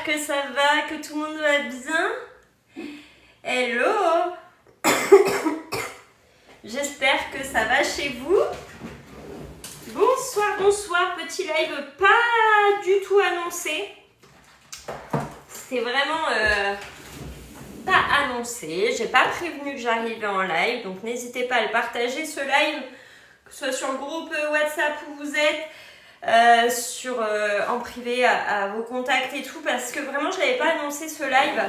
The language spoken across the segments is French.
que ça va, que tout le monde va bien. Hello. J'espère que ça va chez vous. Bonsoir, bonsoir, petit live pas du tout annoncé. C'était vraiment pas annoncé. J'ai pas prévenu que j'arrivais en live, donc n'hésitez pas à le partager ce live, que ce soit sur le groupe WhatsApp où vous êtes, en privé à vos contacts et tout, parce que vraiment je n'avais pas annoncé ce live.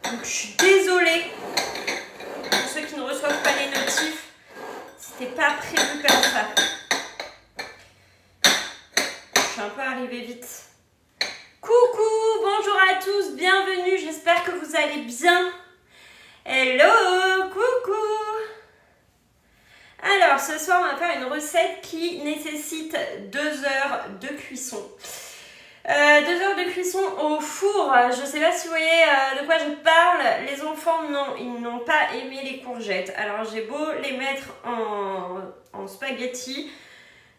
Donc je suis désolée pour ceux qui ne reçoivent pas les notifs. C'était pas prévu comme ça. Je suis un peu arrivée vite. Coucou, bonjour à tous, bienvenue, j'espère que vous allez bien. Hello, coucou. Alors, ce soir, on va faire une recette qui nécessite 2 heures de cuisson. 2 heures de cuisson au four. Je ne sais pas si vous voyez de quoi je parle. Les enfants, non, ils n'ont pas aimé les courgettes. Alors, j'ai beau les mettre en spaghetti,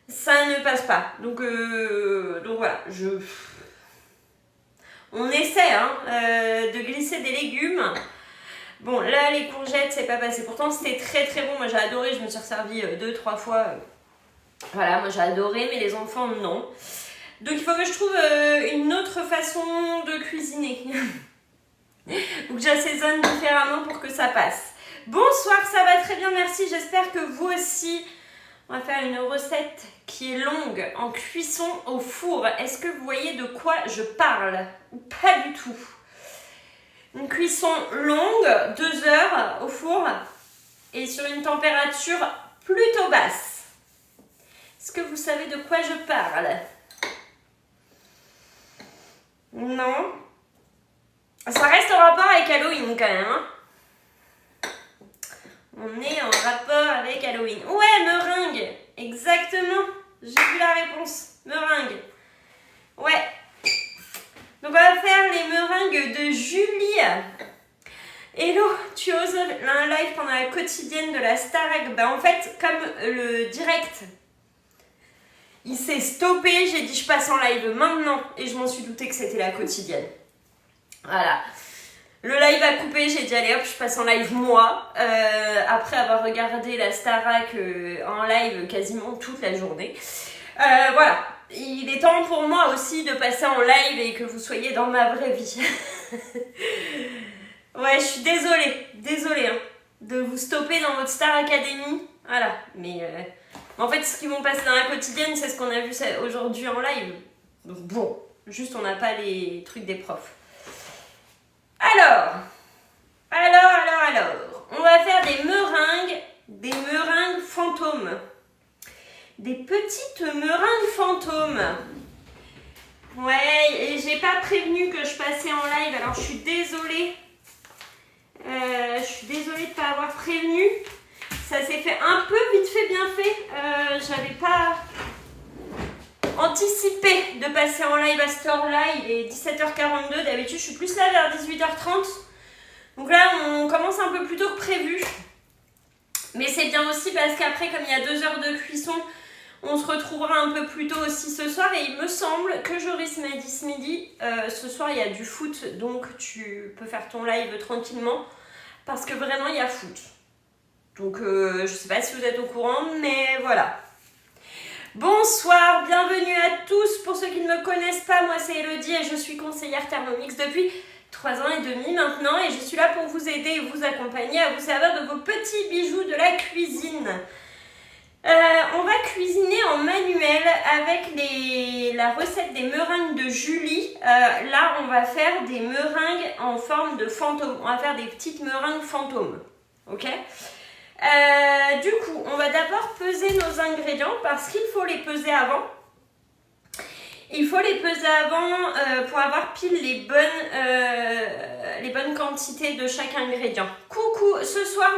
ça ne passe pas. Donc voilà, on essaie de glisser des légumes. Bon, là, les courgettes, c'est pas passé. Pourtant, c'était très très bon. Moi, j'ai adoré. Je me suis resservie 2-3 fois. Voilà, moi, j'ai adoré, mais les enfants, non. Donc, il faut que je trouve une autre façon de cuisiner. Ou que j'assaisonne différemment pour que ça passe. Bonsoir, ça va très bien, merci. J'espère que vous aussi. On va faire une recette qui est longue en cuisson au four. Est-ce que vous voyez de quoi je parle? Ou pas du tout? Une cuisson longue, 2 heures au four et sur une température plutôt basse. Est-ce que vous savez de quoi je parle? Non? Ça reste en rapport avec Halloween quand même. On est en rapport avec Halloween. Ouais, meringue. Exactement. J'ai vu la réponse. Meringue. Ouais. Donc on va faire les meringues de Julie. Hello, tu oses un live pendant la quotidienne de la Starac? En fait, comme le direct, il s'est stoppé, j'ai dit je passe en live maintenant et je m'en suis doutée que c'était la quotidienne. Voilà. Le live a coupé, j'ai dit allez hop, je passe en live moi, après avoir regardé la Starac en live quasiment toute la journée. Voilà. Il est temps pour moi aussi de passer en live et que vous soyez dans ma vraie vie. Ouais, je suis désolée de vous stopper dans votre Star Academy. Voilà, mais en fait, ce qu'ils vont passer dans la quotidienne, c'est ce qu'on a vu aujourd'hui en live. Donc bon, juste on n'a pas les trucs des profs. Alors, on va faire des meringues fantômes. Des petites meringues fantômes. Ouais, et j'ai pas prévenu que je passais en live, alors je suis désolée. Je suis désolée de ne pas avoir prévenu. Ça s'est fait un peu vite fait, bien fait. J'avais pas anticipé de passer en live à cette heure-là. Il est 17h42. D'habitude, je suis plus là vers 18h30. Donc là, on commence un peu plus tôt que prévu. Mais c'est bien aussi parce qu'après, comme il y a 2 heures de cuisson, on se retrouvera un peu plus tôt aussi ce soir. Et il me semble que Joris m'a dit ce midi, ce soir il y a du foot, donc tu peux faire ton live tranquillement. Parce que vraiment il y a foot. Donc je sais pas si vous êtes au courant, mais voilà. Bonsoir, bienvenue à tous. Pour ceux qui ne me connaissent pas, moi c'est Elodie et je suis conseillère Thermomix depuis 3 ans et demi maintenant. Et je suis là pour vous aider et vous accompagner à vous servir de vos petits bijoux de la cuisine. On va cuisiner en manuel avec la recette des meringues de Julie. Là, on va faire des meringues en forme de fantôme. On va faire des petites meringues fantômes. Ok? Du coup, on va d'abord peser nos ingrédients parce qu'il faut les peser avant. Il faut les peser avant pour avoir pile les bonnes quantités de chaque ingrédient. Coucou, ce soir,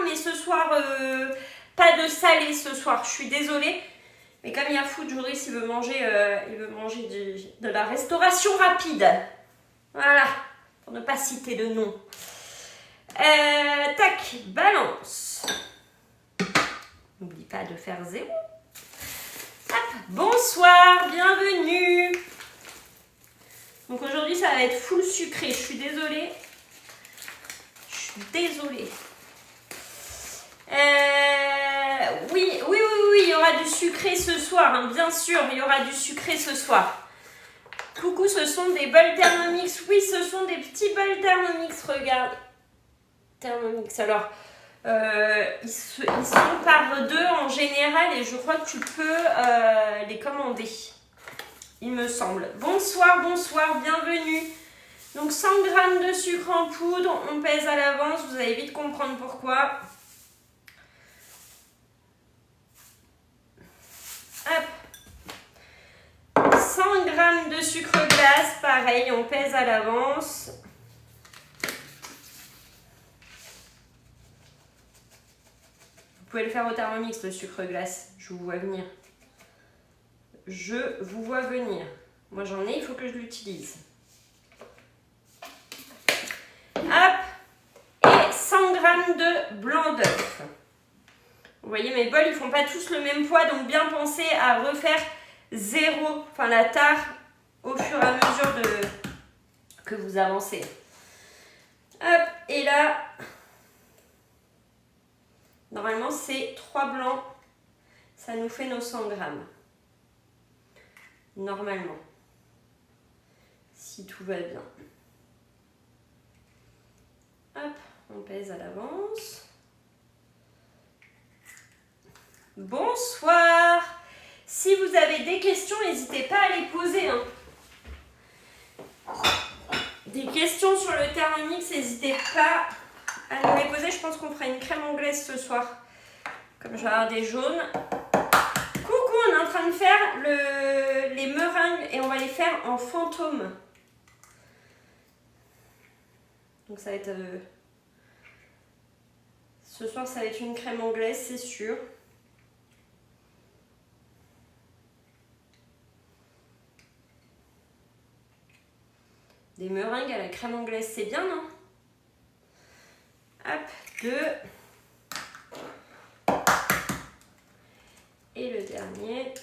pas de salé ce soir, je suis désolée. Mais comme il y a foot, Joris, il veut manger de la restauration rapide. Voilà, pour ne pas citer de nom. Tac, balance. N'oublie pas de faire 0. Hop, bonsoir, bienvenue. Donc aujourd'hui, ça va être full sucré. Je suis désolée. Oui, il y aura du sucré ce soir, hein, bien sûr, il y aura du sucré ce soir. Coucou, ce sont des bols Thermomix. Oui, ce sont des petits bols Thermomix, regarde. Thermomix, alors, ils sont par 2 en général et je crois que tu peux les commander, il me semble. Bonsoir, bienvenue. Donc 100 g de sucre en poudre, on pèse à l'avance, vous allez vite comprendre pourquoi. Hop. 100 g de sucre glace, pareil, on pèse à l'avance. Vous pouvez le faire au Thermomix, le sucre glace, je vous vois venir. Moi j'en ai, il faut que je l'utilise. Hop. Et 100 g de blanc d'œuf. Vous voyez, mes bols, ils font pas tous le même poids, donc bien penser à refaire la tare au fur et à mesure que vous avancez. Hop, et là, normalement, c'est 3 blancs, ça nous fait nos 100 grammes. Normalement, si tout va bien. Hop, on pèse à l'avance. Bonsoir. Si vous avez des questions, n'hésitez pas à les poser. Hein. Des questions sur le Thermomix, n'hésitez pas à nous les poser. Je pense qu'on fera une crème anglaise ce soir. Comme je vais avoir des jaunes. Coucou, on est en train de faire les meringues et on va les faire en fantôme. Donc ça va être... ce soir, ça va être une crème anglaise, c'est sûr. Des meringues à la crème anglaise, c'est bien, non? Hop, 2. Et le dernier.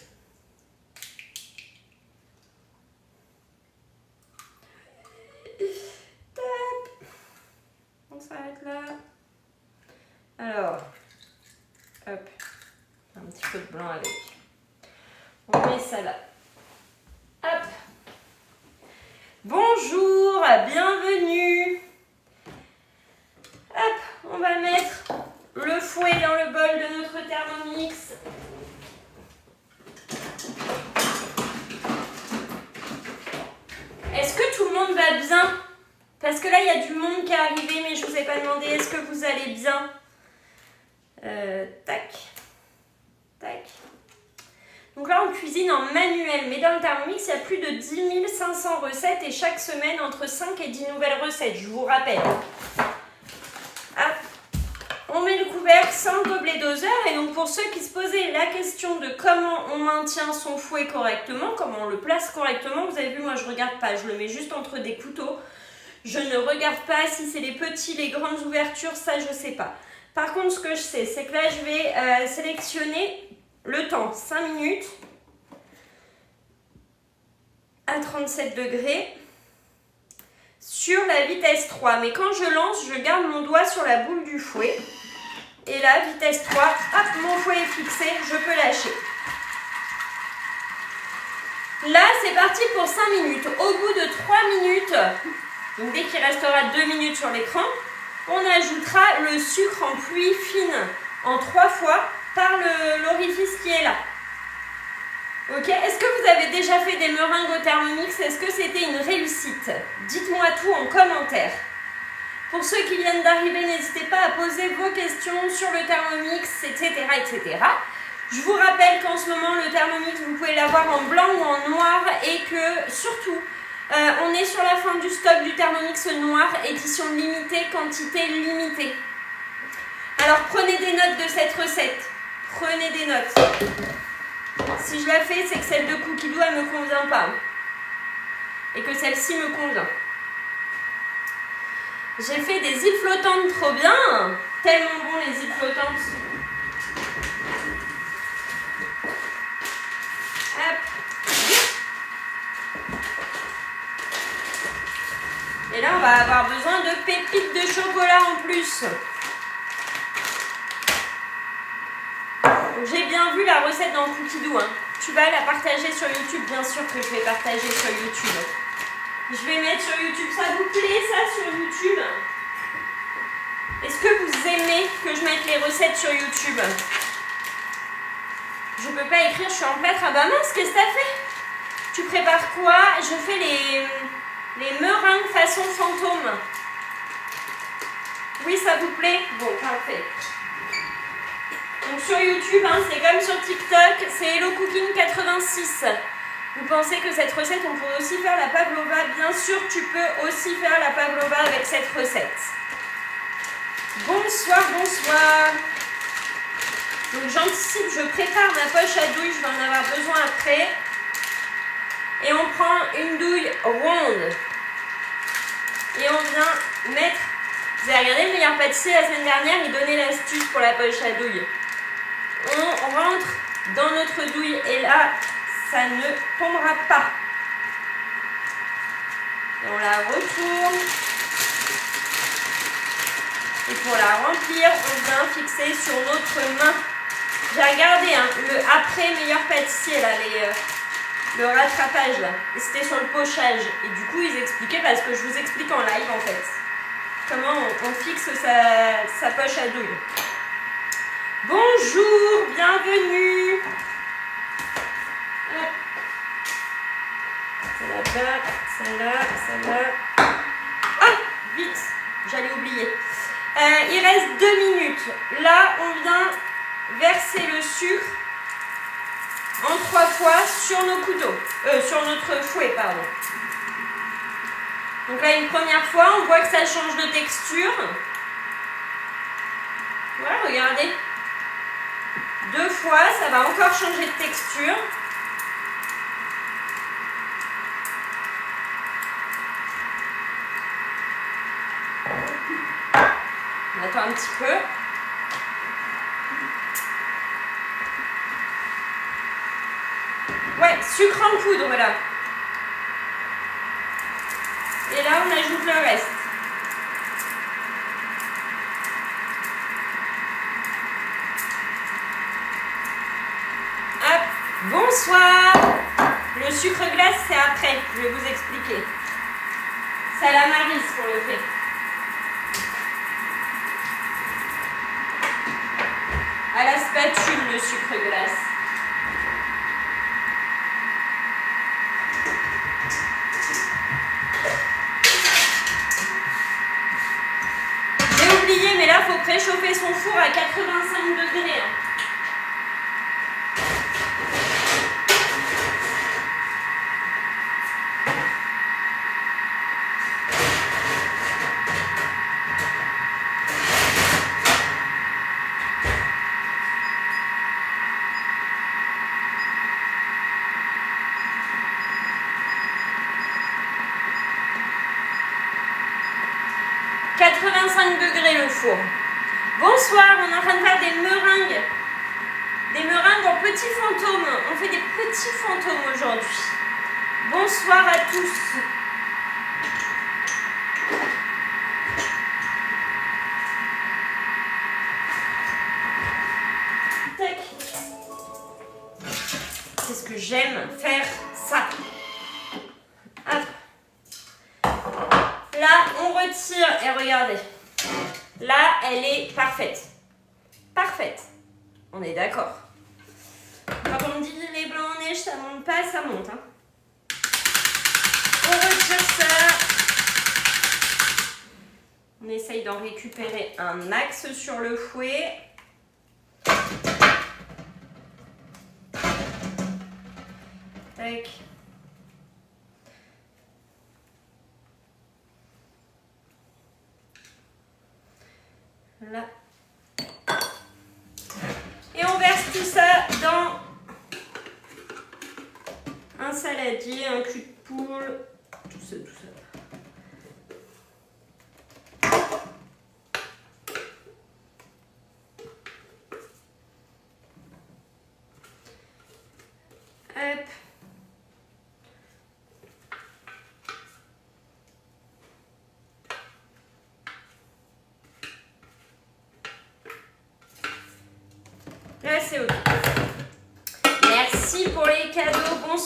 Tac. On s'arrête là. Alors, hop, un petit peu de blanc avec. On met ça là. Hop. Bonjour, bienvenue. Hop, on va mettre le fouet dans le bol de notre Thermomix. Est-ce que tout le monde va bien? Parce que là, il y a du monde qui est arrivé, mais je ne vous ai pas demandé, est-ce que vous allez bien? Tac. Tac. Donc là, on cuisine en manuel, mais dans le Thermomix, il y a plus de 10 500 recettes et chaque semaine, entre 5 et 10 nouvelles recettes, je vous rappelle. Ah, on met le couvercle sans gobelet doseur et donc pour ceux qui se posaient la question de comment on maintient son fouet correctement, comment on le place correctement, vous avez vu, moi je ne regarde pas, je le mets juste entre des couteaux. Je ne regarde pas si c'est les petits, les grandes ouvertures, ça je ne sais pas. Par contre, ce que je sais, c'est que là, je vais sélectionner le temps, 5 minutes, à 37 degrés, sur la vitesse 3. Mais quand je lance, je garde mon doigt sur la boule du fouet. Et là, vitesse 3, hop, mon fouet est fixé, je peux lâcher. Là, c'est parti pour 5 minutes. Au bout de 3 minutes, donc dès qu'il restera 2 minutes sur l'écran, on ajoutera le sucre en pluie fine en 3 fois par l'orifice qui est là. Ok, est-ce que vous avez déjà fait des meringues au Thermomix? Est-ce que c'était une réussite? Dites-moi tout en commentaire. Pour ceux qui viennent d'arriver, n'hésitez pas à poser vos questions sur le Thermomix, etc. etc. Je vous rappelle qu'en ce moment, le Thermomix, vous pouvez l'avoir en blanc ou en noir et que, surtout, on est sur la fin du stock du Thermomix noir, édition limitée, quantité limitée. Alors, prenez des notes de cette recette. Prenez des notes. Si je la fais, c'est que celle de Cookie Dough, elle ne me convient pas. Et que celle-ci me convient. J'ai fait des îles flottantes trop bien. Tellement bon les îles flottantes. Hop. va avoir besoin de pépites de chocolat en plus. J'ai bien vu la recette dans Cookidoo. Hein. Tu vas la partager sur YouTube, bien sûr que je vais partager sur YouTube. Je vais mettre sur YouTube. Ça vous plaît ça sur YouTube? Est-ce que vous aimez que je mette les recettes sur YouTube? Je peux pas écrire, je suis en plâtre. Ah bah mince, qu'est-ce que t'as fait? Tu prépares quoi? Je fais les meringues façon fantôme. Oui, ça vous plaît? Bon, parfait. Donc sur YouTube, hein, c'est comme sur TikTok, c'est Hello Cooking 86. Vous pensez que cette recette, on pourrait aussi faire la pavlova? Bien sûr, tu peux aussi faire la pavlova avec cette recette. Bonsoir, bonsoir. Donc j'anticipe, je prépare ma poche à douille, je vais en avoir besoin après. Et on prend une douille ronde. Et on vient mettre... Vous avez regardé le meilleur pâtissier la semaine dernière, il donnait l'astuce pour la poche à douille. On rentre dans notre douille et là, ça ne tombera pas. Et on la retourne. Et pour la remplir, on vient fixer sur notre main. J'ai regardé hein, le après meilleur pâtissier, là, le rattrapage, là. Et c'était sur le pochage. Et du coup, ils expliquaient, parce que je vous explique en live, en fait, comment on fixe sa poche à douille. Bonjour, bienvenue. Hop. Celle-là, celle-là, celle-là. Ah, vite, j'allais oublier. Il reste 2 minutes. Là, on vient verser le sucre en 3 fois sur nos couteaux. Sur notre fouet, pardon. Donc là, une première fois, on voit que ça change de texture. Voilà, regardez. 2 fois, ça va encore changer de texture. On attend un petit peu. Ouais, sucre en poudre là. Et là, on ajoute le reste. Hop, bonsoir. Le sucre glace, c'est après. Je vais vous expliquer. Ça la marise pour le fait. À la spatule, le sucre glace. J'ai oublié, mais là, il faut préchauffer son four à 85 degrés. Degrés le four. Bonsoir, on est en train de faire des meringues. Des meringues en petits fantômes. On fait des petits fantômes aujourd'hui. Bonsoir à tous. Tac. C'est ce que j'aime faire ça. Hop. Là, on retire et regardez. Là, elle est parfaite. Parfaite. On est d'accord. Quand on me dit les blancs en neige, ça monte pas, ça monte. Hein. On retire ça. On essaye d'en récupérer un max sur le fouet. Tac. Là. Et on verse tout ça dans un saladier, un cul de poule, tout ça, tout ça. Hop.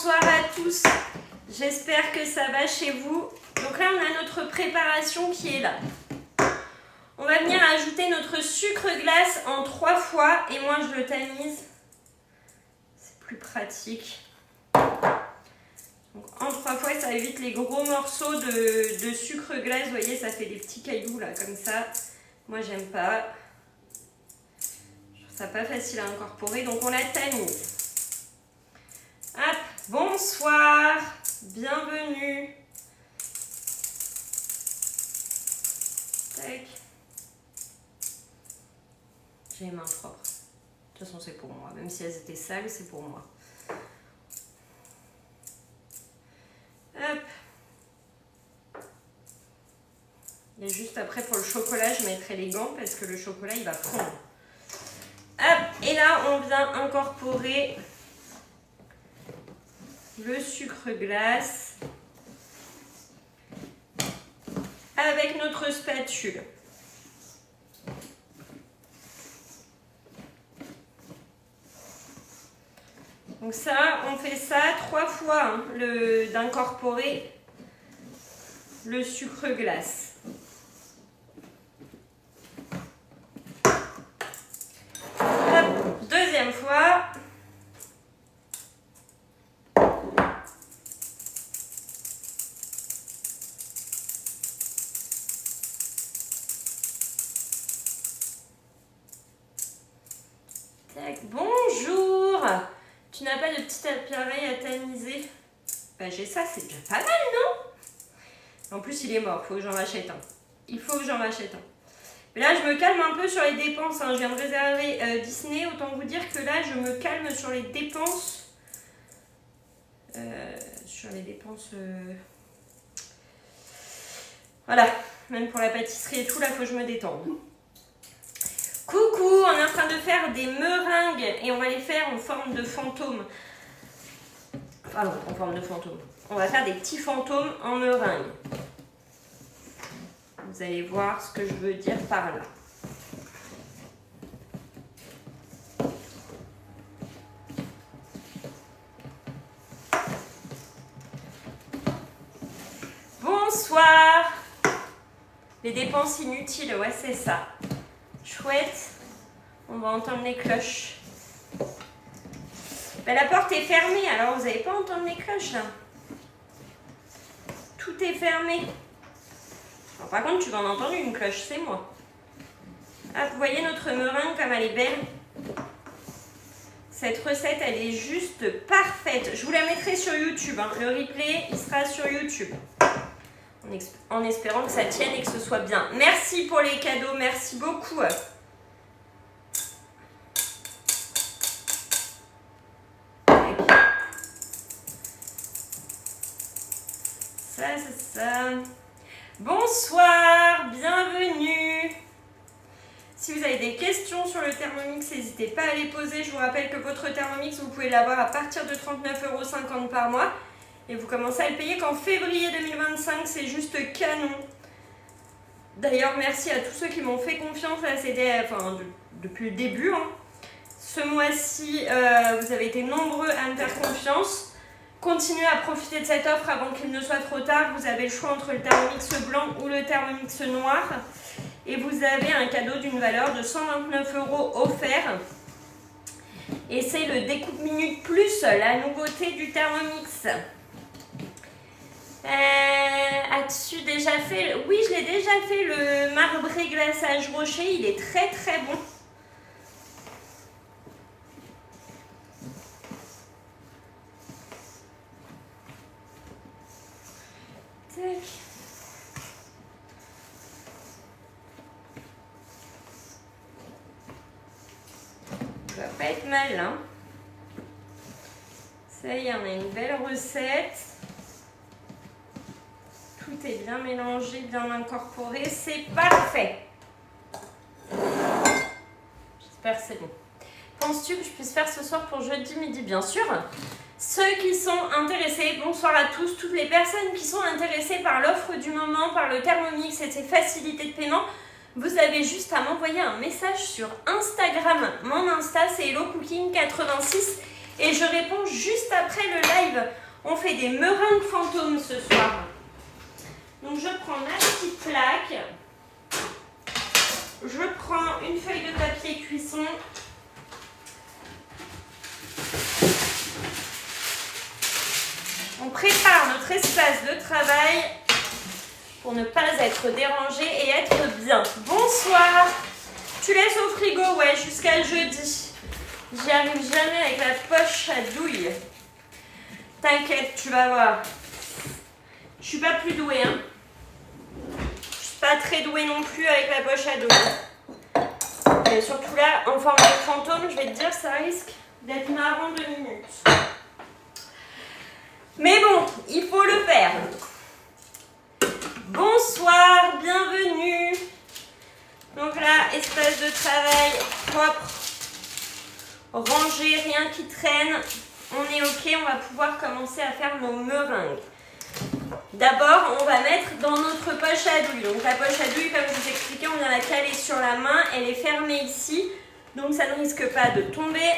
Bonsoir à tous, j'espère que ça va chez vous. Donc là on a notre préparation qui est là. On va venir ajouter notre sucre glace en 3 fois et moi je le tamise. C'est plus pratique. Donc en 3 fois ça évite les gros morceaux de sucre glace. Vous voyez ça fait des petits cailloux là comme ça. Moi j'aime pas. Je trouve ça pas facile à incorporer donc on la tamise. Hop, bonsoir, bienvenue. Tac. J'ai les mains propres. De toute façon, c'est pour moi. Même si elles étaient sales, c'est pour moi. Hop. Et juste après, pour le chocolat, je mettrai les gants parce que le chocolat, il va fondre. Hop. Et là, on vient incorporer le sucre glace avec notre spatule. Donc ça, on fait ça 3 fois, hein, d'incorporer le sucre glace. Hop, deuxième fois. Tac, bonjour. Tu n'as pas de petit appareil à tamiser? Bah j'ai ça, c'est déjà pas mal, non? En plus, il est mort, il faut que j'en rachète un. Il faut que j'en rachète un. Mais là, je me calme un peu sur les dépenses. Hein. Je viens de réserver Disney. Autant vous dire que là, je me calme sur les dépenses. Voilà. Même pour la pâtisserie et tout, là, il faut que je me détende. Coucou, on est en train de faire des meringues et on va les faire en forme de fantôme. Pardon, en forme de fantôme. On va faire des petits fantômes en meringue. Vous allez voir ce que je veux dire par là. Bonsoir. Les dépenses inutiles, ouais c'est ça. Chouette, on va entendre les cloches. Ben, la porte est fermée, alors vous n'allez pas entendre les cloches là. Tout est fermé. Alors, par contre, tu vas en entendre une cloche, c'est moi. Ah, vous voyez notre meringue comme elle est belle. Cette recette, elle est juste parfaite. Je vous la mettrai sur YouTube. Hein. Le replay, il sera sur YouTube. En espérant que ça tienne et que ce soit bien. Merci pour les cadeaux, merci beaucoup. Ça, c'est ça. Bonsoir, bienvenue. Si vous avez des questions sur le Thermomix, n'hésitez pas à les poser. Je vous rappelle que votre Thermomix, vous pouvez l'avoir à partir de 39,50 € par mois. Et vous commencez à le payer qu'en février 2025, c'est juste canon. D'ailleurs, merci à tous ceux qui m'ont fait confiance à depuis le début. Hein. Ce mois-ci, vous avez été nombreux à me faire confiance. Continuez à profiter de cette offre avant qu'il ne soit trop tard. Vous avez le choix entre le Thermomix blanc ou le Thermomix noir. Et vous avez un cadeau d'une valeur de 129 € offert. Et c'est le découpe minute plus, la nouveauté du Thermomix. As-tu déjà fait? Oui, je l'ai déjà fait, le marbré glaçage rocher. Il est très très bon. Tac. Ça va pas être mal, hein. Ça y est, on a une belle recette. Tout est bien mélangé, bien incorporé. C'est parfait. J'espère que c'est bon. Penses-tu que je puisse faire ce soir pour jeudi midi? Bien sûr. Ceux qui sont intéressés, bonsoir à tous, toutes les personnes qui sont intéressées par l'offre du moment, par le Thermomix et ses facilités de paiement, vous avez juste à m'envoyer un message sur Instagram. Mon Insta, c'est HelloCooking86. Et je réponds juste après le live. On fait des meringues fantômes ce soir. Donc je prends ma petite plaque. Je prends une feuille de papier cuisson. On prépare notre espace de travail pour ne pas être dérangé et être bien. Bonsoir. Tu laisses au frigo, ouais, jusqu'à jeudi. J'y arrive jamais avec la poche à douille. T'inquiète, tu vas voir. Je suis pas plus douée, hein. Je suis pas très douée non plus avec la poche à douille. Et surtout là, en forme de fantôme, je vais te dire, ça risque d'être marrant 2 minutes. Mais bon, il faut le faire. Bonsoir, bienvenue. Donc là, espace de travail propre, rangé, rien qui traîne. On est ok, on va pouvoir commencer à faire nos meringues. D'abord, on va mettre dans notre poche à douille. Donc la poche à douille, comme je vous expliquais, on vient la caler sur la main. Elle est fermée ici, donc ça ne risque pas de tomber.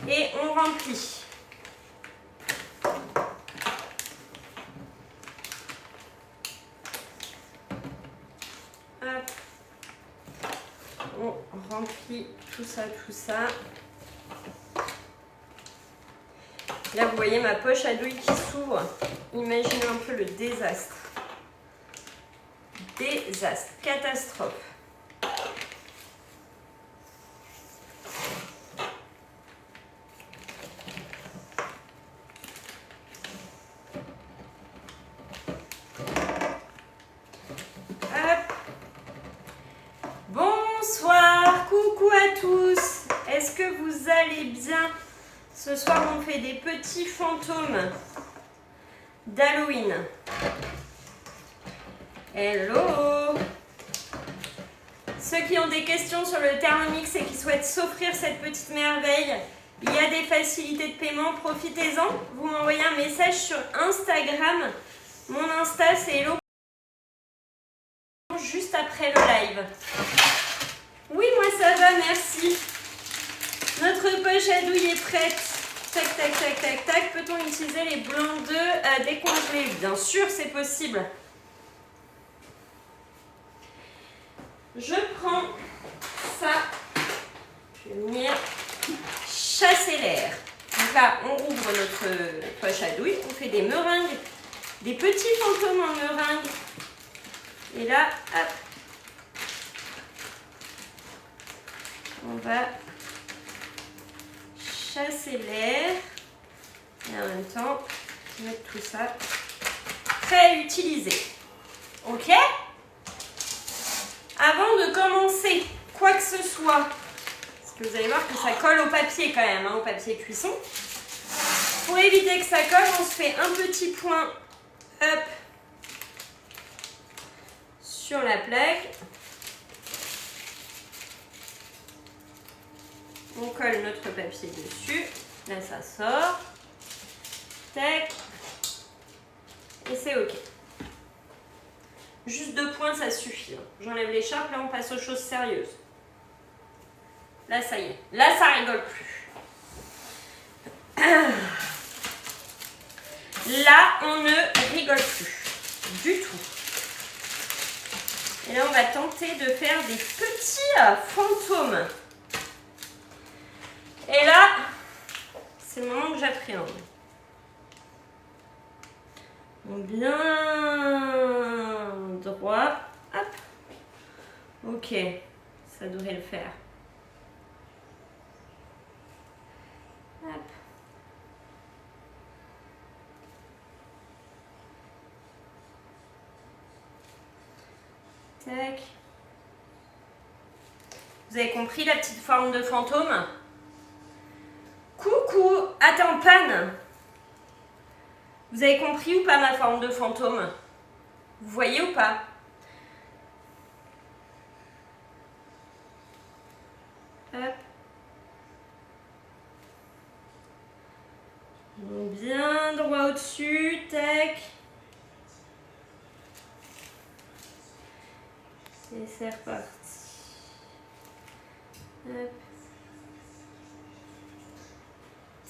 Et on remplit. Hop. On remplit tout ça, tout ça. Là, vous voyez ma poche à douille qui s'ouvre. Imaginez un peu le désastre. Désastre, catastrophe. Hop. Bonsoir, coucou à tous. Est-ce que vous allez bien? Ce soir, on fait des petits fantômes d'Halloween. Hello! Ceux qui ont des questions sur le Thermomix et qui souhaitent s'offrir cette petite merveille, il y a des facilités de paiement, profitez-en. Vous m'envoyez un message sur Instagram. Mon Insta, c'est Hello. Juste après le live. Oui, moi ça va, merci. Notre poche à douille est prête. Tac, tac, tac, tac, tac. Peut-on utiliser les blancs d'œufs décongelés? Bien sûr, c'est possible. Je prends ça. Je vais venir chasser l'air. Donc là, on ouvre notre poche à douille. On fait des meringues, des petits fantômes en meringue. Et là, hop. On va chasser l'air et en même temps mettre tout ça prêt à utiliser. Ok? Avant de commencer quoi que ce soit, parce que vous allez voir que ça colle au papier quand même, hein, au papier cuisson. Pour éviter que ça colle, on se fait un petit point up sur la plaque. On colle notre papier dessus. Là, ça sort. Tac. Et c'est ok. Juste 2 points, ça suffit. J'enlève l'écharpe, là, on passe aux choses sérieuses. Là, ça y est. Là, ça rigole plus. Là, on ne rigole plus. Du tout. Et là, on va tenter de faire des petits fantômes. Et là, c'est le moment que j'appréhende. Donc bien droit. Hop. Ok, ça devrait le faire. Hop. Tac. Vous avez compris la petite forme de fantôme? Coucou, attends, panne. Vous avez compris ou pas ma forme de fantôme? Vous voyez ou pas? Hop. Bien droit au-dessus, tac. Et c'est reparti. Hop.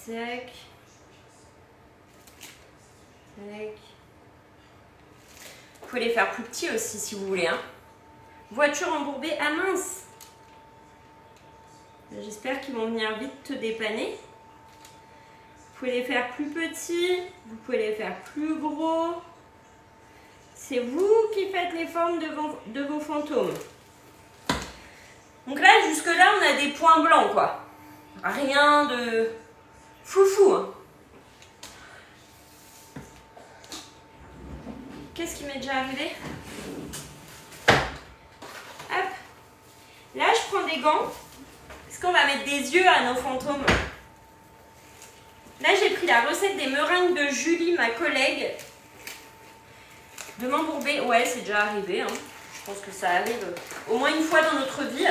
Tac. Tac. Vous pouvez les faire plus petits aussi si vous voulez. Hein. Voiture embourbée. Ah mince! J'espère qu'ils vont venir vite te dépanner. Vous pouvez les faire plus petits. Vous pouvez les faire plus gros. C'est vous qui faites les formes de vos fantômes. Donc là, jusque-là, on a des points blancs, quoi. Rien de foufou. Hein. Qu'est-ce qui m'est déjà arrivé? Hop. Là, je prends des gants. Parce qu'on va mettre des yeux à nos fantômes. Là, j'ai pris la recette des meringues de Julie, ma collègue. De m'embourber. Ouais, c'est déjà arrivé. Hein. Je pense que ça arrive au moins une fois dans notre vie.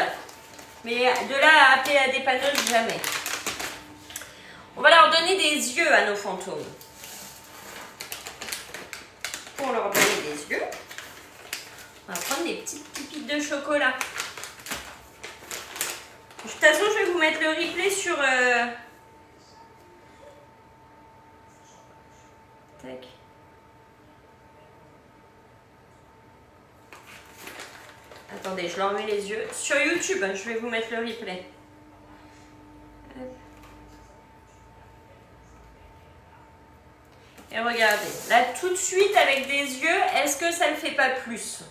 Mais de là à appeler la dépanneuse, jamais. On va leur donner des yeux à nos fantômes. Pour leur donner des yeux, on va prendre des petites pépites de chocolat. De toute façon, je vais vous mettre le replay sur... Tac. Attendez, je leur mets les yeux. Sur YouTube, je vais vous mettre le replay. Et regardez, là tout de suite avec des yeux, est-ce que ça ne fait pas plus?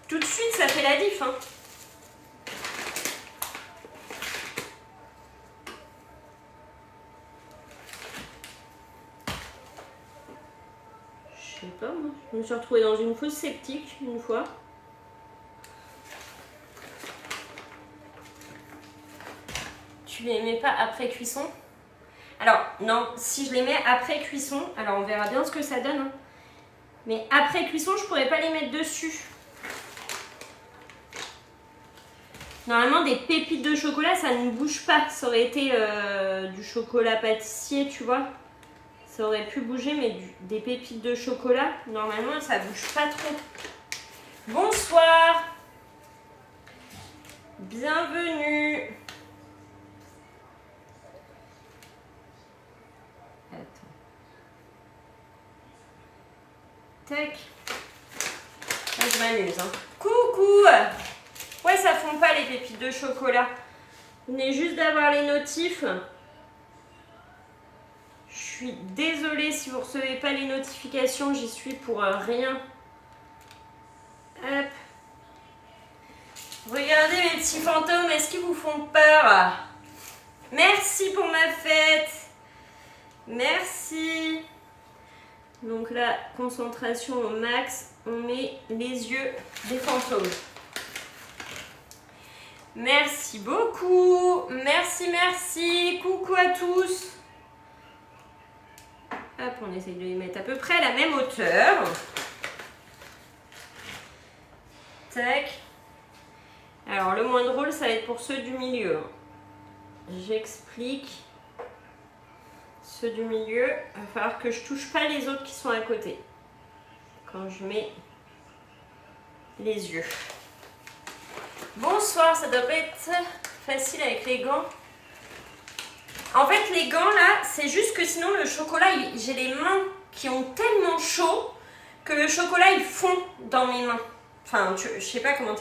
Tout de suite, ça fait la diff. Hein. Je sais pas moi, je me suis retrouvée dans une fosse septique une fois. Tu les mets pas après cuisson? Alors, non, si je les mets après cuisson, alors on verra bien ce que ça donne. Hein. Mais après cuisson, je pourrais pas les mettre dessus. Normalement, des pépites de chocolat, ça ne bouge pas. Ça aurait été du chocolat pâtissier, tu vois. Ça aurait pu bouger, mais des pépites de chocolat, normalement, ça bouge pas trop. Bonsoir. Bienvenue. Tac. Là, je m'amuse. Hein. Coucou. Ouais, ça fond pas les pépites de chocolat. Vous venez juste d'avoir les notifs. Je suis désolée si vous ne recevez pas les notifications. J'y suis pour rien. Hop. Regardez mes petits fantômes. Est-ce qu'ils vous font peur? Merci pour ma fête. Merci. Donc là, concentration au max, on met les yeux des fantômes. Merci beaucoup. Merci, merci. Coucou à tous. Hop, on essaye de les mettre à peu près à la même hauteur. Tac. Alors, le moins drôle, ça va être pour ceux du milieu. J'explique. Ceux du milieu, il va falloir que je touche pas les autres qui sont à côté quand je mets les yeux. Bonsoir, ça doit pas être facile avec les gants. En fait, les gants là, c'est juste que sinon le chocolat, j'ai les mains qui ont tellement chaud que le chocolat il fond dans mes mains. Enfin, je sais pas comment.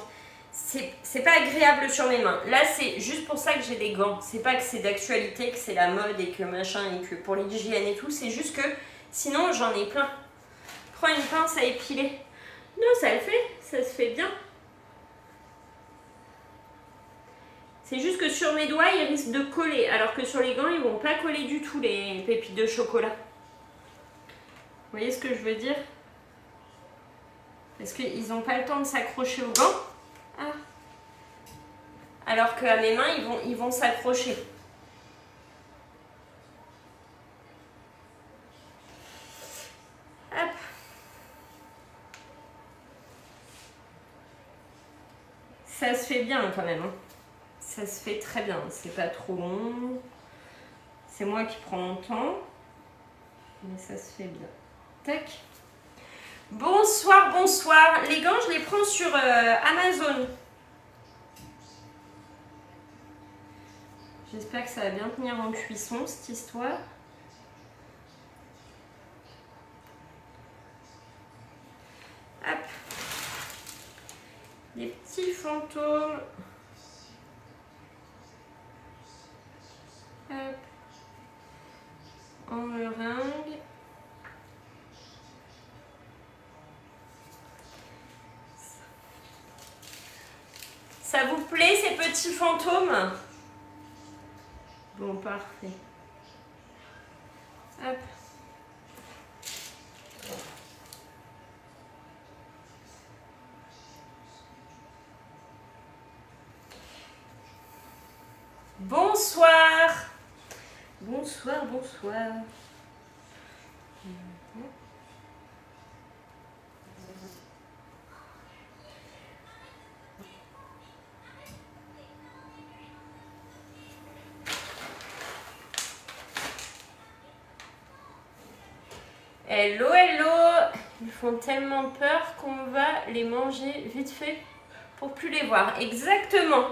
C'est pas agréable sur mes mains. Là, c'est juste pour ça que j'ai des gants. C'est pas que c'est d'actualité, que c'est la mode et que machin et que pour l'hygiène et tout. C'est juste que sinon, j'en ai plein. Prends une pince à épiler. Non, ça le fait. Ça se fait bien. C'est juste que sur mes doigts, ils risquent de coller. Alors que sur les gants, ils vont pas coller du tout, les pépites de chocolat. Vous voyez ce que je veux dire? Parce qu'ils n'ont pas le temps de s'accrocher aux gants. Ah. Alors qu'à mes mains, ils vont s'accrocher. Hop. Ça se fait bien quand même. Hein. Ça se fait très bien. C'est pas trop long. C'est moi qui prends mon temps. Mais ça se fait bien. Tac. Bonsoir, bonsoir. Les gants, je les prends sur Amazon. J'espère que ça va bien tenir en cuisson cette histoire. Hop. Des petits fantômes. Hop. En meringue. Ça vous plaît ces petits fantômes? Bon, parfait. Hop. Bonsoir. Bonsoir, bonsoir. Hello, hello. Ils font tellement peur qu'on va les manger vite fait pour plus les voir. Exactement.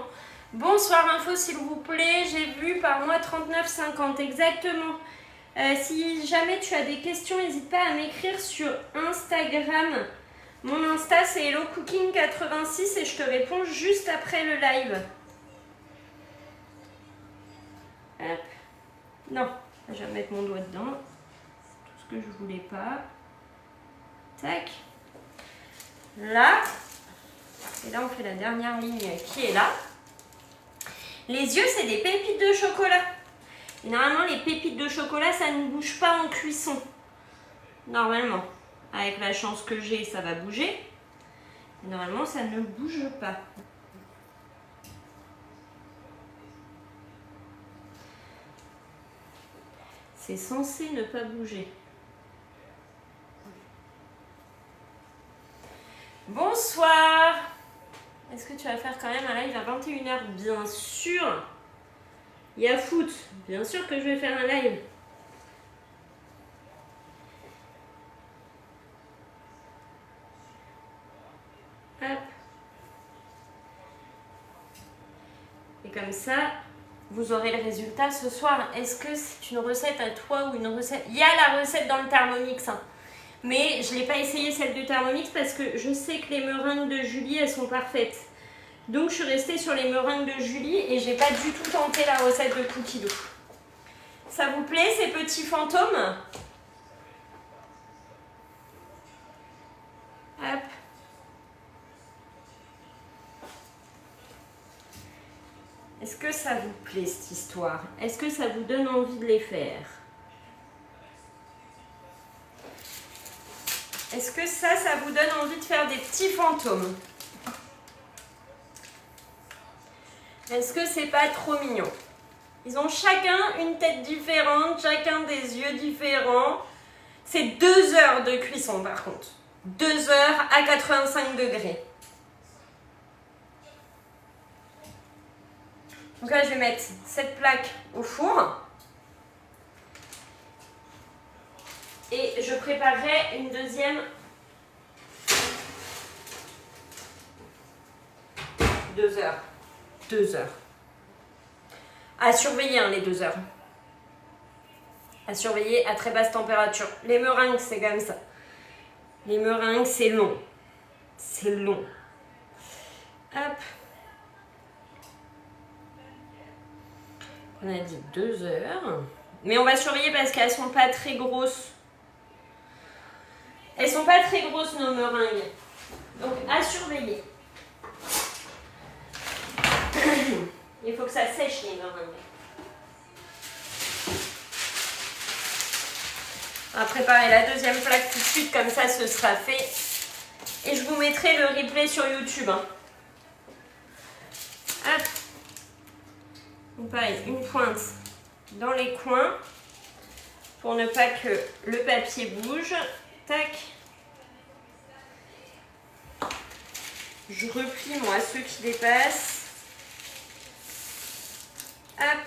Bonsoir info s'il vous plaît. J'ai vu par mois 39,50. Exactement. Si jamais tu as des questions, n'hésite pas à m'écrire sur Instagram. Mon Insta c'est HelloCooking86 et je te réponds juste après le live. Hop. Non, je vais mettre mon doigt dedans. Que je voulais pas. Tac. Là. Et là, on fait la dernière ligne qui est là. Les yeux, c'est des pépites de chocolat. Et normalement, les pépites de chocolat, ça ne bouge pas en cuisson. Normalement. Avec la chance que j'ai, ça va bouger. Et normalement, ça ne bouge pas. C'est censé ne pas bouger. Bonsoir. Est-ce que tu vas faire quand même un live à 21h? Bien sûr. Il y a foot. Bien sûr que je vais faire un live. Hop. Et comme ça, vous aurez le résultat ce soir. Est-ce que c'est une recette à toi ou une recette... Il y a la recette dans le Thermomix, hein. Mais je ne l'ai pas essayé celle du Thermomix parce que je sais que les meringues de Julie, elles sont parfaites. Donc je suis restée sur les meringues de Julie et j'ai pas du tout tenté la recette de Cookie Dough. Ça vous plaît ces petits fantômes? Hop. Est-ce que ça vous plaît cette histoire? Est-ce que ça vous donne envie de les faire? Est-ce que ça vous donne envie de faire des petits fantômes? Est-ce que c'est pas trop mignon? Ils ont chacun une tête différente, chacun des yeux différents. C'est 2 heures de cuisson par contre. 2 heures à 85 degrés. Donc là, je vais mettre cette plaque au four. Et je préparerai une deuxième 2 heures. 2 heures. À surveiller hein, les 2 heures. À surveiller à très basse température. Les meringues, c'est comme ça. Les meringues, c'est long. C'est long. Hop. On a dit 2 heures. Mais on va surveiller parce qu'elles sont pas très grosses. Elles sont pas très grosses nos meringues. Donc à surveiller. Il faut que ça sèche les meringues. On va préparer la deuxième plaque tout de suite, comme ça ce sera fait. Et je vous mettrai le replay sur YouTube. Hein. Hop. Donc pareil, une pointe dans les coins pour ne pas que le papier bouge. Tac. Je replie moi ceux qui dépassent. Hop.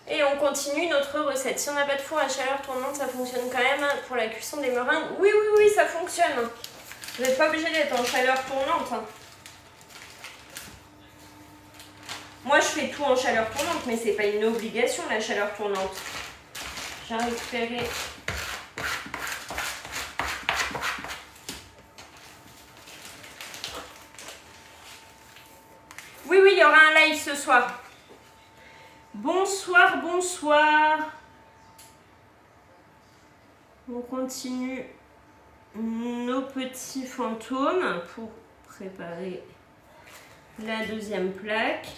Et on continue notre recette. Si on n'a pas de four à chaleur tournante, ça fonctionne quand même pour la cuisson des meringues. Oui, oui, oui, ça fonctionne. Vous n'êtes pas obligé d'être en chaleur tournante. Moi, je fais tout en chaleur tournante, mais c'est pas une obligation, la chaleur tournante. J'ai récupéré... Oui, il y aura un live ce soir. Bonsoir, bonsoir. On continue nos petits fantômes pour préparer la deuxième plaque.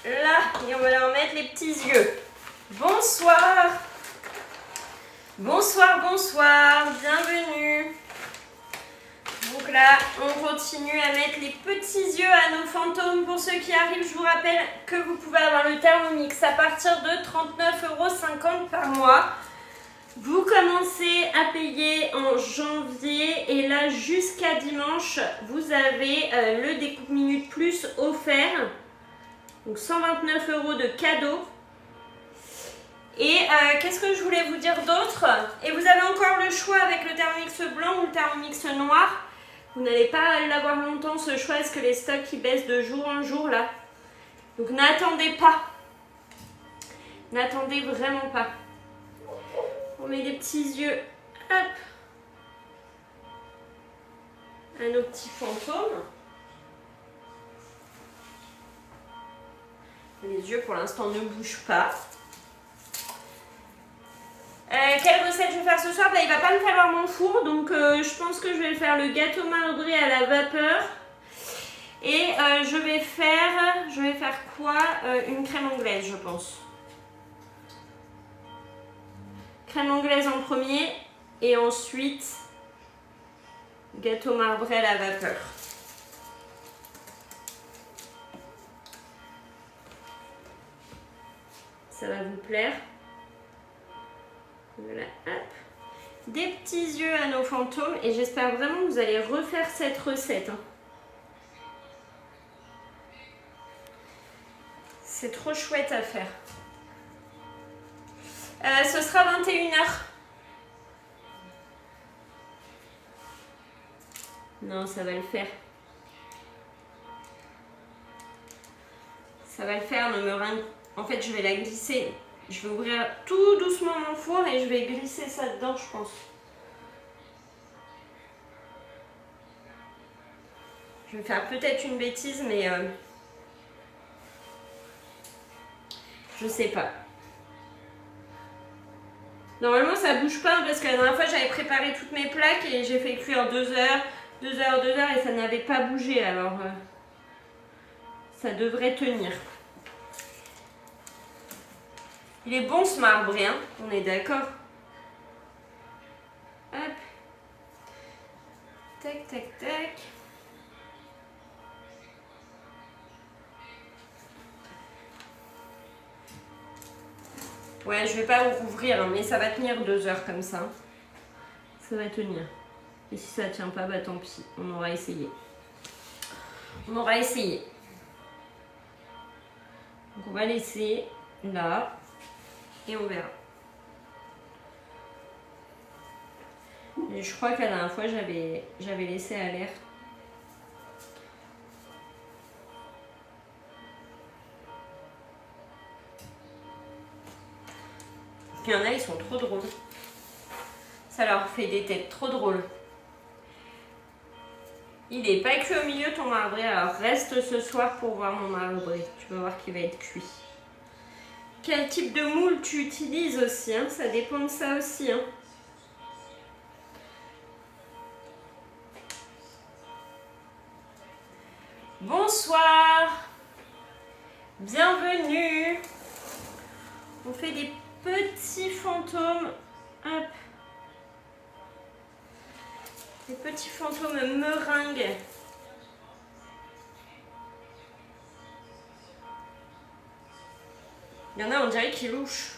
Là, et on va leur mettre les petits yeux. Bonsoir. Bonsoir, bonsoir. Bienvenue. Donc là, on continue à mettre les petits yeux à nos fantômes. Pour ceux qui arrivent, je vous rappelle que vous pouvez avoir le Thermomix à partir de 39,50 € par mois. Vous commencez à payer en janvier et là, jusqu'à dimanche, vous avez le découpe minute plus offert. Donc 129 € de cadeau. Et qu'est-ce que je voulais vous dire d'autre? Et vous avez encore le choix avec le Thermomix blanc ou le Thermomix noir. Vous n'allez pas l'avoir longtemps ce choix parce que les stocks qui baissent de jour en jour là. Donc n'attendez pas. N'attendez vraiment pas. On met des petits yeux, hop, à nos petits fantômes. Les yeux pour l'instant ne bougent pas. Quelle recette je vais faire ce soir? Il va pas me falloir mon four, donc je pense que je vais faire le gâteau marbré à la vapeur. Et je vais faire quoi? Une crème anglaise, je pense. Crème anglaise en premier et ensuite gâteau marbré à la vapeur. Ça va vous plaire. Voilà, hop. Des petits yeux à nos fantômes et j'espère vraiment que vous allez refaire cette recette. C'est trop chouette à faire. Ce sera 21 h. Non, ça va le faire. Ça va le faire, ne me ringue. En fait, je vais la glisser. Je vais ouvrir tout doucement mon four et je vais glisser ça dedans, je pense. Je vais faire peut-être une bêtise, mais je sais pas. Normalement, ça bouge pas parce que la dernière fois, j'avais préparé toutes mes plaques et j'ai fait cuire 2 heures, 2 heures, 2 heures et ça n'avait pas bougé. Alors, ça devrait tenir. Il est bon ce marbré, hein, on est d'accord. Hop. Tac, tac, tac. Ouais, je vais pas ouvrir, hein, mais ça va tenir 2 heures comme ça. Ça va tenir. Et si ça tient pas, bah tant pis, on aura essayé. On aura essayé. Donc on va laisser là. Et on verra. Et je crois que la dernière fois, j'avais laissé à l'air. Il y en a, ils sont trop drôles. Ça leur fait des têtes trop drôles. Il n'est pas cuit au milieu ton marbré, alors reste ce soir pour voir mon marbré. Tu vas voir qu'il va être cuit. Quel type de moule tu utilises aussi, hein? Ça dépend de ça aussi. Hein. Bonsoir, bienvenue. On fait des petits fantômes. Hop. Des petits fantômes meringues. Il y en a, on dirait qu'ils louchent.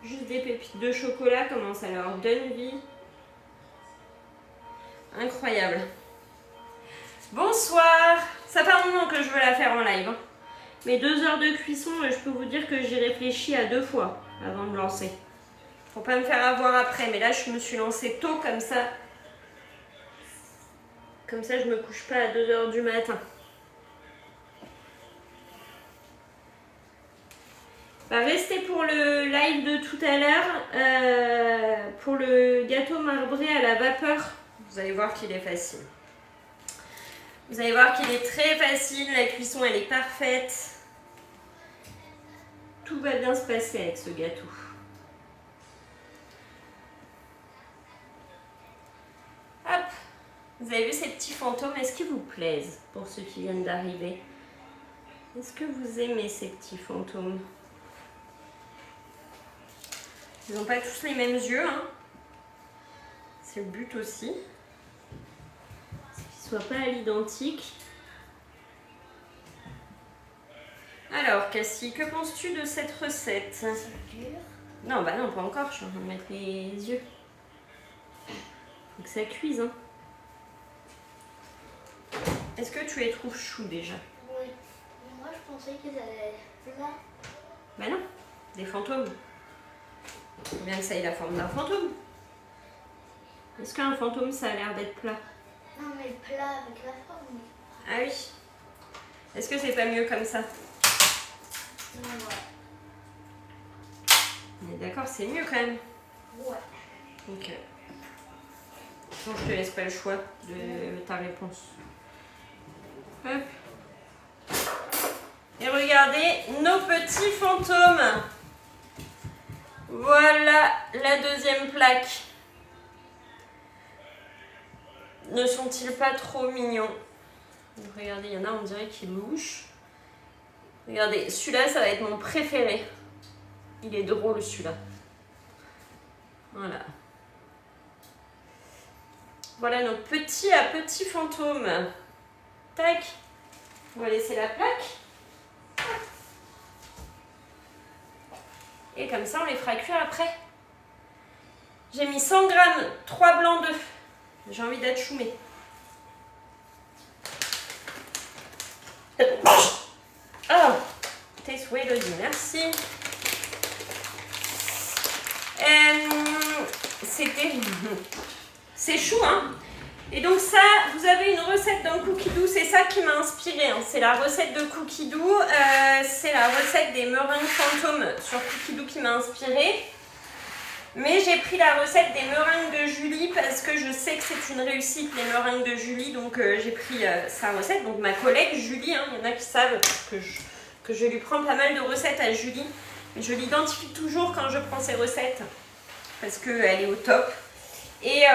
Juste des pépites de chocolat, comment ça leur donne vie. Incroyable. Bonsoir. Ça fait un moment que je veux la faire en live. Hein. Mais 2 heures de cuisson, je peux vous dire que j'ai réfléchi à 2 fois avant de me lancer. Faut pas me faire avoir après. Mais là, je me suis lancée tôt comme ça. Comme ça, je me couche pas à 2 heures du matin. Bah, restez pour le live de tout à l'heure. Pour le gâteau marbré à la vapeur, vous allez voir qu'il est facile. Vous allez voir qu'il est très facile. La cuisson, elle est parfaite. Tout va bien se passer avec ce gâteau. Hop. Vous avez vu ces petits fantômes? Est-ce qu'ils vous plaisent pour ceux qui viennent d'arriver? Est-ce que vous aimez ces petits fantômes? Ils n'ont pas tous les mêmes yeux, hein. C'est le but aussi. Qu'ils ne soient pas à l'identique. Alors, Cassie, que penses-tu de cette recette? C'est dur. Non, bah non, pas encore. Je suis en train de mettre les yeux. Faut que ça cuise, hein. Est-ce que tu les trouves choux déjà? Oui. Mais moi, je pensais qu'ils allaient être plats. Bah non, des fantômes. Faut bien que ça ait la forme d'un fantôme. Est-ce qu'un fantôme, ça a l'air d'être plat? Non, mais plat avec la forme. Ah oui. Est-ce que c'est pas mieux comme ça? Ouais. On est d'accord, c'est mieux quand même. Ouais. Ok. Donc je te laisse pas le choix de ta réponse. Hop. Et regardez nos petits fantômes. Voilà la deuxième plaque. Ne sont-ils pas trop mignons? Donc, regardez, il y en a, on dirait qu'ils louchent. Regardez, celui-là, ça va être mon préféré. Il est drôle, celui-là. Voilà. Voilà nos petits à petits fantômes. Tac. On va laisser la plaque. Et comme ça, on les fera cuire après. J'ai mis 100 g, 3 blancs d'œufs. J'ai envie d'être choumée. Oh, tes souhaits, Elodie, merci. C'est chou, hein. Et donc ça, vous avez une recette dans Cookie Doux, c'est ça qui m'a inspirée. Hein. C'est la recette de Cookie Doux, c'est la recette des meringues fantômes sur Cookie Doux qui m'a inspirée. Mais j'ai pris la recette des meringues de Julie parce que je sais que c'est une réussite, les meringues de Julie. Donc j'ai pris sa recette. Donc ma collègue Julie, hein, il y en a qui savent que je lui prends pas mal de recettes à Julie. Mais je l'identifie toujours quand je prends ses recettes parce qu'elle est au top. Et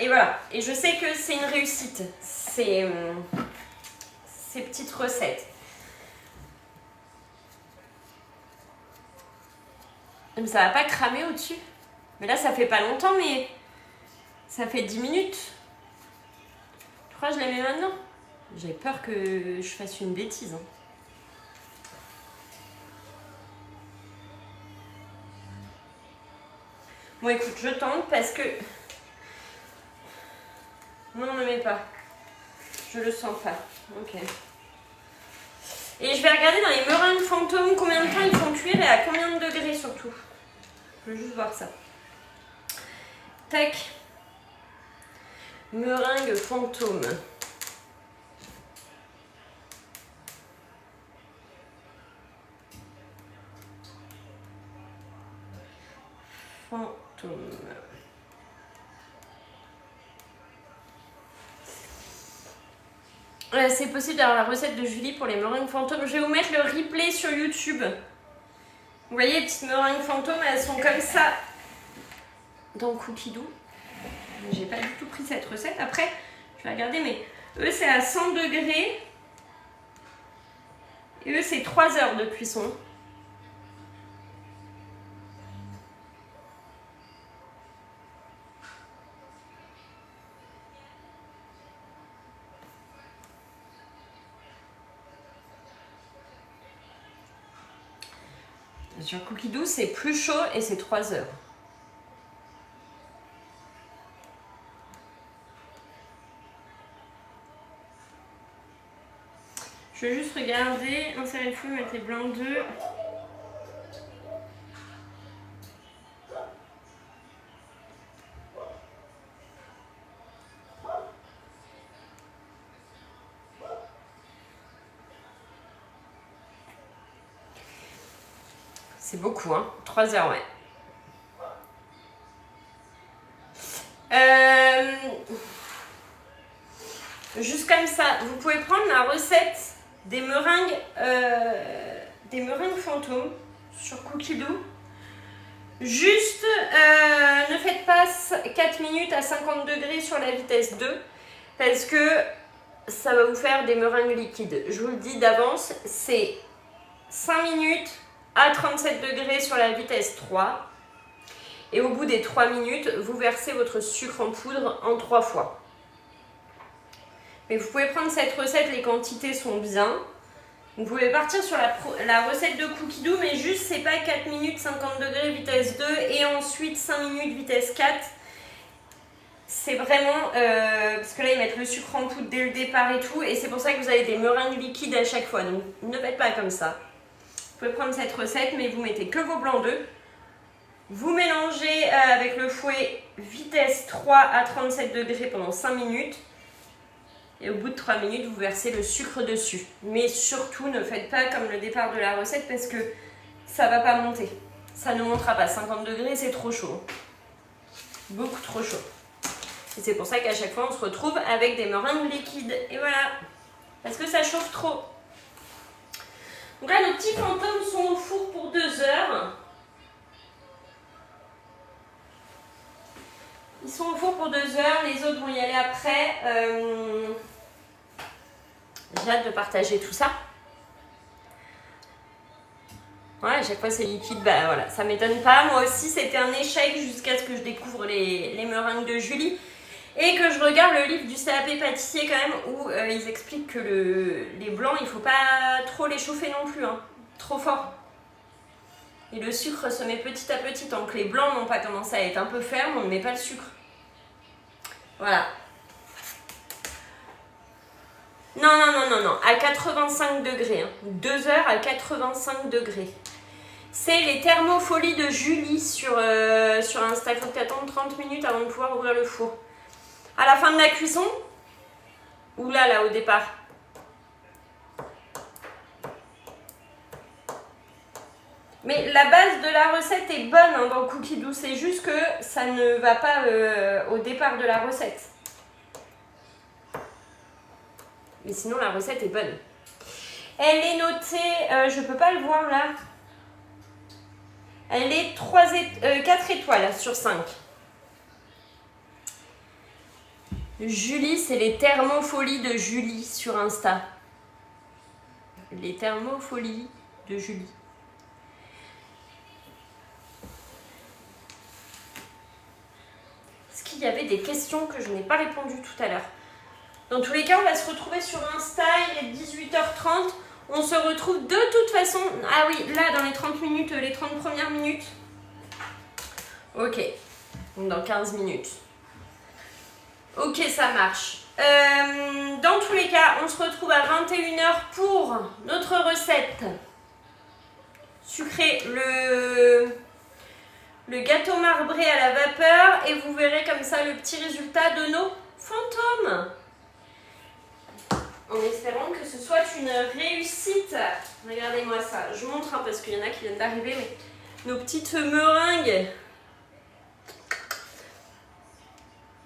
voilà. Et je sais que c'est une réussite, ces petites recettes. Mais ça va pas cramer au-dessus. Mais là, ça fait pas longtemps, mais ça fait 10 minutes. Tu crois que je les mets maintenant? J'ai peur que je fasse une bêtise. Hein. Bon, écoute, je tente parce que... Non, ne mets pas. Je le sens pas. Ok. Et je vais regarder dans les meringues fantômes combien de temps ils font cuire et à combien de degrés surtout. Je veux juste voir ça. Tac. Meringue fantôme. Fantôme. C'est possible d'avoir la recette de Julie pour les meringues fantômes. Je vais vous mettre le replay sur YouTube. Vous voyez, les petites meringues fantômes, elles sont comme ça dans Cookie Doux. J'ai pas du tout pris cette recette. Après, je vais regarder, mais eux, c'est à 100 degrés. Et eux, c'est 3 heures de cuisson. Sur Cookie Dough, c'est plus chaud et c'est 3 heures. Je vais juste regarder, insérer le fouet, mettre les blancs d'œufs. C'est beaucoup, hein. 3 heures, ouais. Juste comme ça, vous pouvez prendre la recette des meringues fantômes sur Cookie Dough. Juste, ne faites pas 4 minutes à 50 degrés sur la vitesse 2 parce que ça va vous faire des meringues liquides. Je vous le dis d'avance, c'est 5 minutes à 37 degrés sur la vitesse 3 et au bout des 3 minutes, vous versez votre sucre en poudre en 3 fois. Mais vous pouvez prendre cette recette, les quantités sont bien. Vous pouvez partir sur la recette de Cookie Dough, mais juste c'est pas 4 minutes 50 degrés vitesse 2 et ensuite 5 minutes vitesse 4. C'est vraiment, parce que là ils mettent le sucre en poudre dès le départ et tout, et c'est pour ça que vous avez des meringues liquides à chaque fois, donc ne faites pas comme ça. Vous pouvez prendre cette recette, mais vous mettez que vos blancs d'œufs. Vous mélangez avec le fouet vitesse 3 à 37 degrés pendant 5 minutes. Et au bout de 3 minutes, vous versez le sucre dessus. Mais surtout, ne faites pas comme le départ de la recette parce que ça ne va pas monter. Ça ne montera pas. 50 degrés, c'est trop chaud. Beaucoup trop chaud. Et c'est pour ça qu'à chaque fois, on se retrouve avec des meringues liquides. Et voilà. Parce que ça chauffe trop. Donc là, nos petits fantômes sont au four pour 2 heures. Ils sont au four pour 2 heures. Les autres vont y aller après. J'ai hâte de partager tout ça. Ouais, à chaque fois c'est liquide, bah voilà, ça m'étonne pas. Moi aussi c'était un échec jusqu'à ce que je découvre les meringues de Julie et que je regarde le livre du CAP pâtissier quand même où ils expliquent que les blancs il faut pas trop les chauffer non plus, hein, trop fort. Et le sucre se met petit à petit, tant que les blancs n'ont pas commencé à être un peu fermes, on ne met pas le sucre. Voilà. Non, à 85 degrés. Hein. 2 heures à 85 degrés. C'est les thermofolies de Julie sur Insta. Il faut attendre 30 minutes avant de pouvoir ouvrir le four. À la fin de la cuisson ou là au départ? Mais la base de la recette est bonne hein, dans Cookie Dough. C'est juste que ça ne va pas au départ de la recette. Mais sinon, la recette est bonne. Elle est notée, je peux pas le voir là. Elle est 4 étoiles sur 5. Julie, c'est les thermofolies de Julie sur Insta. Les thermofolies de Julie. Est-ce qu'il y avait des questions que je n'ai pas répondu tout à l'heure? Dans tous les cas, on va se retrouver sur Insta, il est 18h30. On se retrouve de toute façon... Ah oui, là, dans les 30 minutes, les 30 premières minutes. Ok, donc dans 15 minutes. Ok, ça marche. Dans tous les cas, on se retrouve à 21h pour notre recette. Sucré, le gâteau marbré à la vapeur. Et vous verrez comme ça le petit résultat de nos fantômes. En espérant que ce soit une réussite. Regardez-moi ça. Je montre hein, parce qu'il y en a qui viennent d'arriver. Mais nos petites meringues.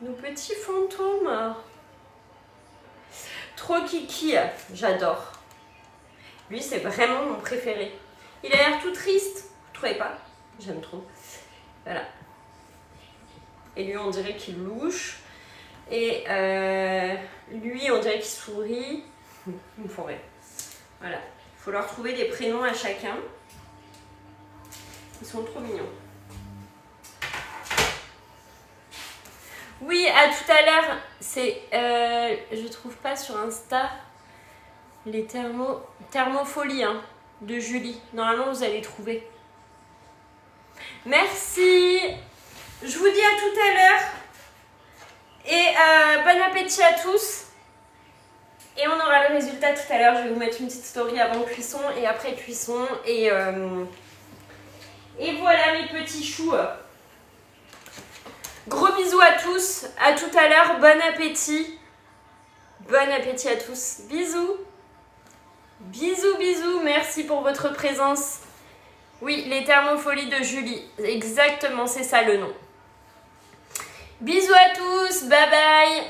Nos petits fantômes. Trop kiki. J'adore. Lui, c'est vraiment mon préféré. Il a l'air tout triste. Vous trouvez pas? J'aime trop. Voilà. Et lui, on dirait qu'il louche. Et lui, on dirait qu'il sourit. Il me faut rire. Voilà. Il faut leur trouver des prénoms à chacun. Ils sont trop mignons. Oui, à tout à l'heure. C'est, je trouve pas sur Insta les thermofolies hein, de Julie. Normalement, vous allez trouver. Merci. Je vous dis à tout à l'heure. Et bon appétit à tous. Et on aura le résultat tout à l'heure. Je vais vous mettre une petite story avant cuisson et après cuisson. Et voilà mes petits choux. Gros bisous à tous. À tout à l'heure. Bon appétit. Bon appétit à tous. Bisous. Bisous, bisous. Merci pour votre présence. Oui, les thermopholies de Julie. Exactement, c'est ça le nom. Bisous à tous. Bye bye.